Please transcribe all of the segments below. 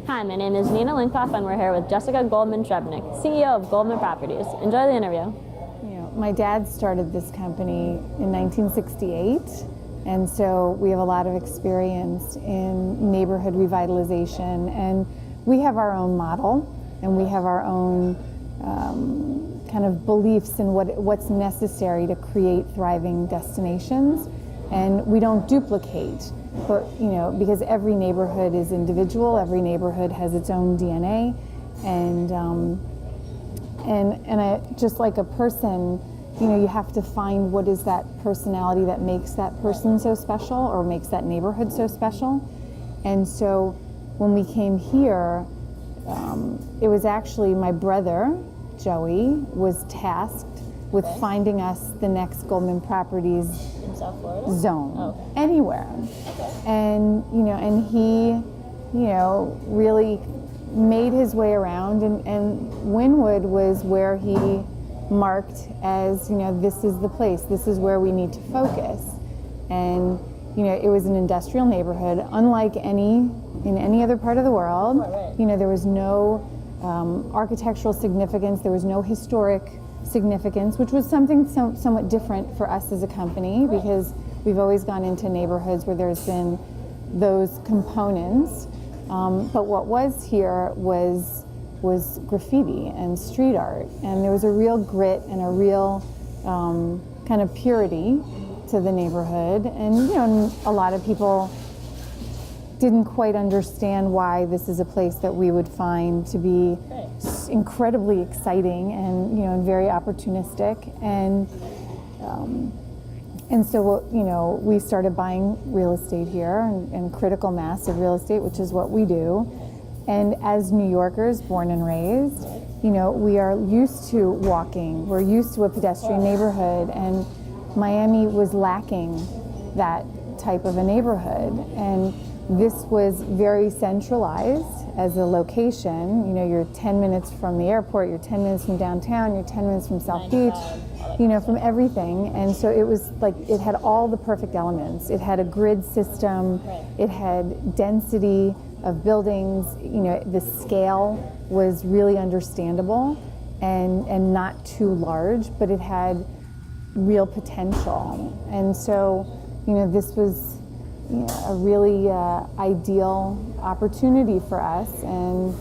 Hi, my name is Nina Linkoff, and we're here with Jessica Goldman Srebnick, CEO of Goldman Properties. Enjoy the interview. My dad started this company in 1968, and so we have a lot of experience in neighborhood revitalization, and we have our own model, and we have our own kind of beliefs in what's necessary to create thriving destinations, and we don't duplicate. But because every neighborhood is individual, every neighborhood has its own DNA, and just like a person, you have to find what is that personality that makes that person so special or makes that neighborhood so special. And so when we came here, it was actually my brother, Joey, was tasked with finding us the next Goldman Properties South Florida? Zone, anywhere. And he really made his way around, and Wynwood was where he marked as, this is the place, this is where we need to focus. And it was an industrial neighborhood, unlike in any other part of the world. There was no architectural significance, there was no historic significance, which was something somewhat different for us as a company, because we've always gone into neighborhoods where there's been those components. But what was here was graffiti and street art, and there was a real grit and a real kind of purity to the neighborhood. And a lot of people didn't quite understand why this is a place that we would find to be incredibly exciting and very opportunistic, and so we started buying real estate here and critical mass of real estate, which is what we do. And as New Yorkers, born and raised, we are used to walking. We're used to a pedestrian neighborhood, and Miami was lacking that type of a neighborhood. And this was very centralized as a location. You're 10 minutes from the airport, you're 10 minutes from downtown, you're 10 minutes from South Beach, from everything. And so it was like, it had all the perfect elements. It had a grid system, it had density of buildings, the scale was really understandable and not too large, but it had real potential. And so, this was a really ideal opportunity for us, and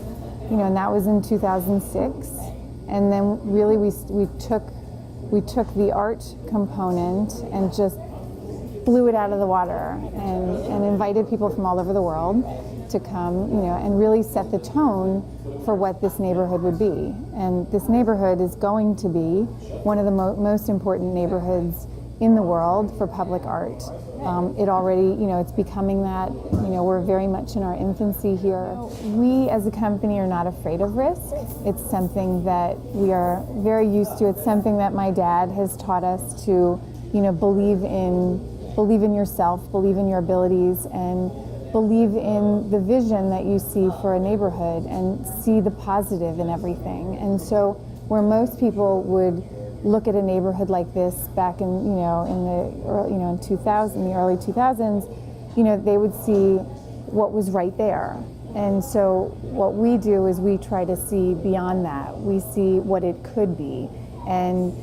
that was in 2006. And then really we took the art component and just blew it out of the water and invited people from all over the world to come, and really set the tone for what this neighborhood would be. And this neighborhood is going to be one of the most important neighborhoods in the world for public art. It already, it's becoming that. We're very much in our infancy here. We as a company are not afraid of risk. It's something that we are very used to. It's something that my dad has taught us to, believe in yourself, believe in your abilities, and believe in the vision that you see for a neighborhood and see the positive in everything. And so where most people would look at a neighborhood like this back in in the early, in 2000, the early 2000s, they would see what was right there. And so what we do is we try to see beyond that. We see what it could be, and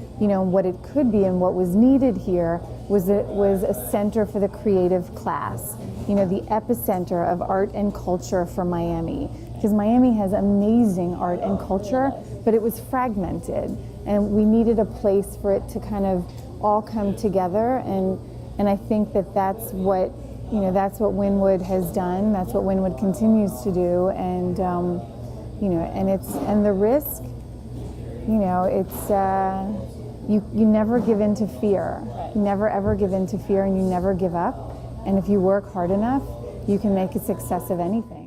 what it could be, and what was needed here was a center for the creative class. The epicenter of art and culture for Miami, because Miami has amazing art and culture, but it was fragmented. And we needed a place for it to kind of all come together, and I think that's what Wynwood has done. That's what Wynwood continues to do, and and the risk, you never give in to fear. You never ever give in to fear, and you never give up. And if you work hard enough, you can make a success of anything.